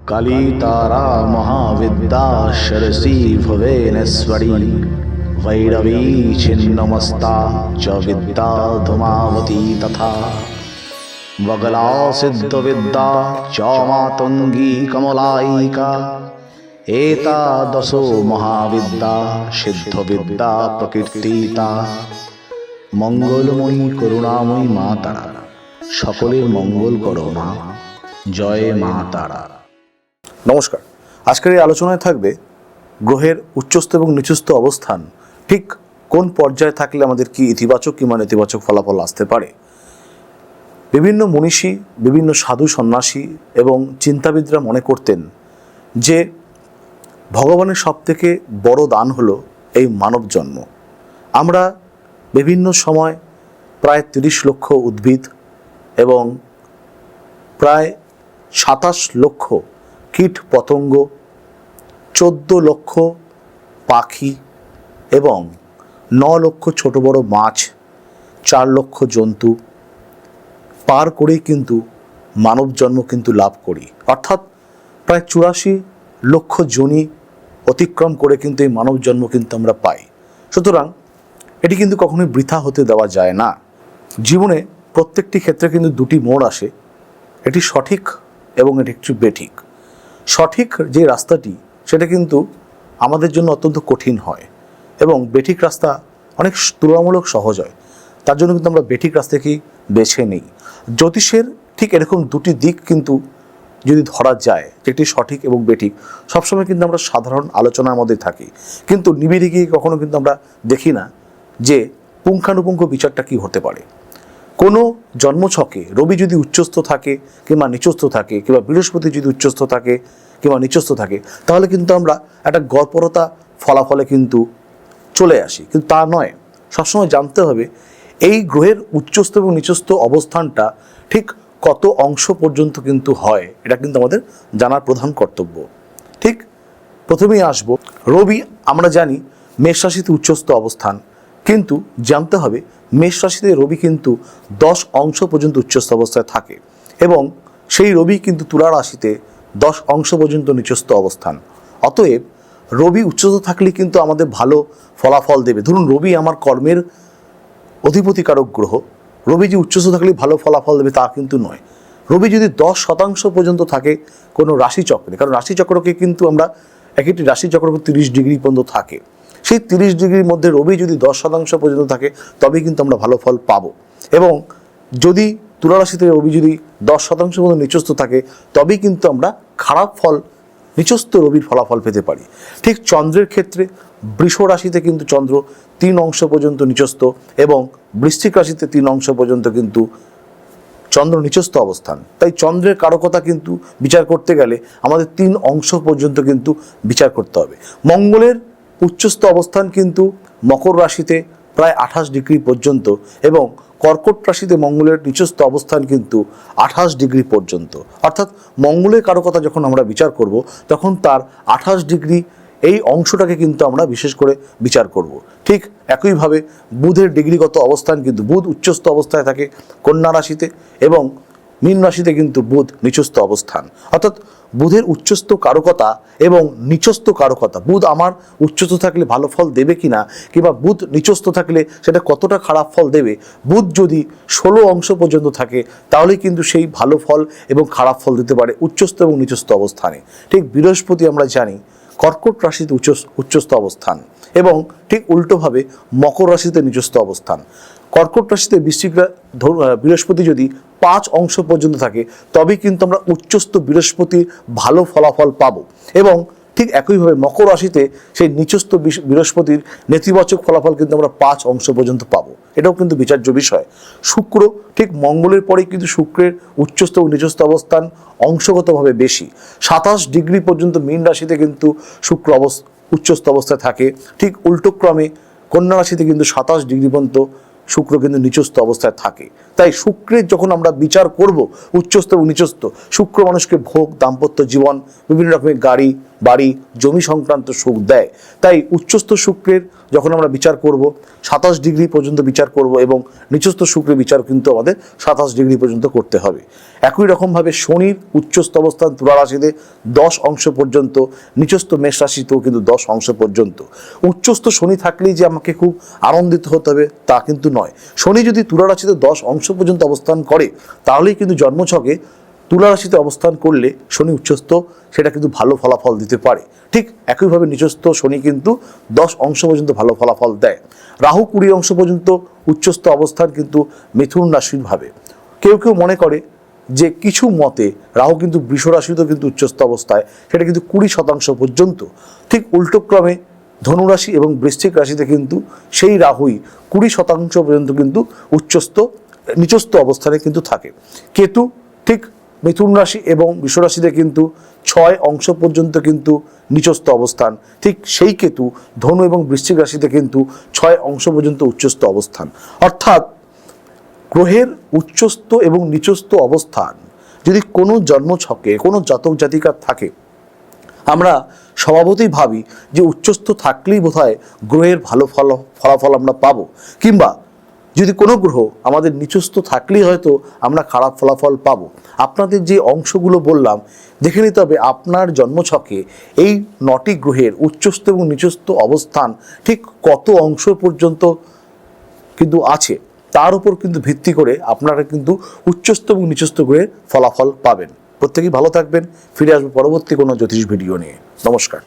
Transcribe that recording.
काली तारा महाविद्या शरसी भुवनेश्वरी भैरवी छिन्नमस्ता च विद्या धूमावती तथा वगला सिद्ध विद्या च मातंगी कमलायिका एतादशो महाविद्या सिद्ध विद्या प्रकीर्तिता मंगलमयी करुणामयी मा तारा সকলের মঙ্গল করো মা। জয় মা তারা। নমস্কার। আজকের এই আলোচনায় থাকবে গ্রহের উচ্চস্থ এবং নিচস্থ অবস্থান ঠিক কোন পর্যায়ে থাকলে আমাদের কি ইতিবাচক কিংবা নেতিবাচক ফলাফল আসতে পারে। বিভিন্ন মনীষী, বিভিন্ন সাধু সন্ন্যাসী এবং চিন্তাবিদরা মনে করতেন যে ভগবানের সবথেকে বড় দান হলো এই মানব জন্ম। আমরা বিভিন্ন সময় প্রায় ৩০ লক্ষ উদ্ভিদ এবং প্রায় ২৭ লক্ষ কীট পতঙ্গ, ১৪ লক্ষ পাখি এবং ৯ লক্ষ ছোট বড় মাছ, ৪ লক্ষ জন্তু পার করেই কিন্তু মানব জন্ম কিন্তু লাভ করি। অর্থাৎ প্রায় ৮৪ লক্ষ যোনি অতিক্রম করে কিন্তু এই মানব জন্ম কিন্তু আমরা পাই। সুতরাং এটি কিন্তু কখনোই বৃথা হতে দেওয়া যায় না। জীবনে প্রত্যেকটি ক্ষেত্রে কিন্তু দুটি মোড় আসে, এটি সঠিক এবং এটি একটু বেঠিক। সঠিক যে রাস্তাটি সেটা কিন্তু আমাদের জন্য অত্যন্ত কঠিন হয় এবং বেঠিক রাস্তা অনেক তুলনামূলক সহজ হয়। তার জন্য কিন্তু আমরা বেঠিক রাস্তাকেই বেছে নিই। জ্যোতিষের ঠিক এরকম দুটি দিক কিন্তু যদি ধরা যায়, যেটি সঠিক এবং বেঠিক, সবসময় কিন্তু আমরা সাধারণ আলোচনার মধ্যে থাকি, কিন্তু নিবিড়ে গিয়ে কখনো কিন্তু আমরা দেখি না যে পুঙ্খানুপুঙ্খ বিচারটা কী হতে পারে। কোনো জন্মছকে রবি যদি উচ্চস্থ থাকে কিংবা নিচস্থ থাকে কিংবা বৃহস্পতি যদি উচ্চস্থ থাকে কিংবা নিচস্থ থাকে, তাহলে কিন্তু আমরা একটা গড়পড়তা ফলাফলে কিন্তু চলে আসি, কিন্তু তা নয়। সবসময় জানতে হবে এই গ্রহের উচ্চস্থ এবং নিচস্থ অবস্থানটা ঠিক কত অংশ পর্যন্ত কিন্তু হয়, এটা কিন্তু আমাদের জানার প্রধান কর্তব্য। ঠিক প্রথমেই আসবো রবি। আমরা জানি মেষ রাশিতে উচ্চস্থ অবস্থান, কিন্তু জানতে হবে মেষ রাশিতে রবি কিন্তু 10 অংশ পর্যন্ত উচ্চস্থ অবস্থায় থাকে এবং সেই রবি কিন্তু তুলা রাশিতে 10 অংশ পর্যন্ত নিচস্থ অবস্থান। অতএব রবি উচ্চস্থ থাকলে কিন্তু আমাদের ভালো ফলাফল দেবে। ধরুন রবি আমার কর্মের অধিপতিকারক গ্রহ, রবি যে উচ্চস্থ থাকলে ভালো ফলাফল দেবে তা কিন্তু নয়। রবি যদি 10% পর্যন্ত থাকে কোনো রাশিচক্রে, কারণ রাশিচক্রকে কিন্তু আমরা এক একটি রাশিচক্র 30 ডিগ্রি পর্যন্ত থাকে, সেই 30 ডিগ্রির মধ্যে রবি যদি 10% পর্যন্ত থাকে তবেই কিন্তু আমরা ভালো ফল পাবো। এবং যদি তুলা রাশিতে রবি যদি 10% পর্যন্ত নিচস্থ থাকে তবেই কিন্তু আমরা খারাপ ফল, নিচস্থ রবির ফলাফল পেতে পারি। ঠিক চন্দ্রের ক্ষেত্রে বৃষ রাশিতে কিন্তু চন্দ্র 3 অংশ পর্যন্ত নিচস্থ এবং বৃশ্চিক রাশিতে 3 অংশ পর্যন্ত কিন্তু চন্দ্র নিচস্থ অবস্থান। তাই চন্দ্রের কারকতা কিন্তু বিচার করতে গেলে আমাদের 3 অংশ পর্যন্ত কিন্তু বিচার করতে হবে। মঙ্গলের উচ্চস্থ অবস্থান কিন্তু মকর রাশিতে প্রায় 28 ডিগ্রি পর্যন্ত এবং কর্কট রাশিতে মঙ্গলের নিচস্থ অবস্থান কিন্তু 28 ডিগ্রি পর্যন্ত। অর্থাৎ মঙ্গলের কারকতা যখন আমরা বিচার করব তখন তার 28 ডিগ্রি এই অংশটাকে কিন্তু আমরা বিশেষ করে বিচার করব। ঠিক একইভাবে বুধের ডিগ্রিগত অবস্থান কিন্তু বুধ উচ্চস্থ অবস্থায় থাকে কন্যা রাশিতে এবং মীন রাশিতে কিন্তু বুধ নিচস্থ অবস্থান। অর্থাৎ বুধের উচ্চস্থ কারকতা এবং নিচস্থ কারকতা, বুধ আমার উচ্চস্থ থাকলে ভালো ফল দেবে কিনা কিংবা বুধ নিচস্থ থাকলে সেটা কতটা খারাপ ফল দেবে, বুধ যদি 16 অংশ পর্যন্ত থাকে তাহলে কিন্তু সেই ভালো ফল এবং খারাপ ফল দিতে পারে উচ্চস্থ এবং নিচস্থ অবস্থানে। ঠিক বৃহস্পতি আমরা জানি কর্কট রাশিতে উচ্চস্থ অবস্থান এবং ঠিক উল্টোভাবে মকর রাশিতে নিচস্থ অবস্থান। কর্কট রাশিতে বৃহস্পতি যদি 5 অংশ পর্যন্ত থাকে তবেই কিন্তু আমরা উচ্চস্থ বৃহস্পতির ভালো ফলাফল পাবো এবং ঠিক একইভাবে মকর রাশিতে সেই নিচস্থ বৃহস্পতির নেতিবাচক ফলাফল কিন্তু আমরা 5 অংশ পর্যন্ত পাবো। এটাও কিন্তু বিচার্য বিষয়। শুক্র ঠিক মঙ্গলের পরেই কিন্তু শুক্রের উচ্চস্থ ও নিচস্থ অবস্থান অংশগতভাবে বেশি। 27 ডিগ্রি পর্যন্ত মীন রাশিতে কিন্তু শুক্র উচ্চস্থ অবস্থায় থাকে। ঠিক উল্টোক্রমে কন্যা রাশিতে কিন্তু 27 ডিগ্রি পর্যন্ত শুক্র কিন্তু নিচস্থ অবস্থায় থাকে। তাই শুক্রের যখন আমরা বিচার করব উচ্চস্থ এবং নিচস্থ, শুক্র মানুষকে ভোগ, দাম্পত্য জীবন, বিভিন্ন রকমের গাড়ি বাড়ি জমি সংক্রান্ত সুখ দেয়। তাই উচ্চস্থ শুক্রের যখন আমরা বিচার করব 27 ডিগ্রি পর্যন্ত বিচার করব এবং নিচস্থ শুক্রের বিচার কিন্তু আমাদের 27 ডিগ্রি পর্যন্ত করতে হবে। একই রকমভাবে শনির উচ্চস্থ অবস্থান তুলা রাশিতে 10 অংশ পর্যন্ত, নিচস্থ মেষ রাশিতেও কিন্তু 10 অংশ পর্যন্ত। উচ্চস্থ শনি থাকলেই যে আমাকে খুব আনন্দিত হতে হবে তা কিন্তু নয়। শনি যদি তুলা রাশিতে 10 অংশ পর্যন্ত অবস্থান করে তাহলেই কিন্তু জন্মছকে তুলা রাশিতে অবস্থান করলে শনি উচ্চস্থ সেটা কিন্তু ভালো ফলাফল দিতে পারে। ঠিক একইভাবে নিচস্থ শনি কিন্তু 10 অংশ পর্যন্ত ভালো ফলাফল দেয়। রাহু 20 অংশ পর্যন্ত উচ্চস্থ অবস্থান কিন্তু মিথুন রাশির ভাবে। কেউ কেউ মনে করে যে কিছু মতে রাহু কিন্তু বৃষ রাশিতেও কিন্তু উচ্চস্থ অবস্থায়, সেটা কিন্তু 20% পর্যন্ত। ঠিক উল্টোক্রমে ধনুরাশি এবং বৃশ্চিক রাশিতে কিন্তু সেই রাহুই 20% পর্যন্ত কিন্তু নিচস্থ অবস্থানে কিন্তু থাকে। কেতু ঠিক মিথুন রাশি এবং বৃষ রাশিতে কিন্তু 6 অংশ পর্যন্ত কিন্তু নিচস্থ অবস্থান। ঠিক সেই কেতু ধনু এবং বৃশ্চিক রাশিতে কিন্তু 6 অংশ পর্যন্ত উচ্চস্থ অবস্থান। অর্থাৎ গ্রহের উচ্চস্থ এবং নিচস্থ অবস্থান যদি কোনো জন্মছকে কোনো জাতক জাতিকার থাকে, আমরা স্বভাবতই ভাবি যে উচ্চস্থ থাকলেই বোধহয় গ্রহের ভালো ফলাফল আমরা পাবো, কিংবা যদি কোনো গ্রহ আমাদের নিচস্থ থাকলেই হয়তো আমরা খারাপ ফলাফল পাবো। আপনাদের যে অংশগুলো বললাম দেখে নিতে হবে আপনার জন্মছকে এই 9টি গ্রহের উচ্চস্থ এবং নিচস্থ অবস্থান ঠিক কত অংশ পর্যন্ত কিন্তু আছে, তার উপর কিন্তু ভিত্তি করে আপনারা কিন্তু উচ্চস্থ এবং নিচস্থ গ্রহের ফলাফল পাবেন। প্রত্যেকেই ভালো থাকবেন। ফিরে আসবো পরবর্তী কোনো জ্যোতিষ ভিডিও নিয়ে। নমস্কার।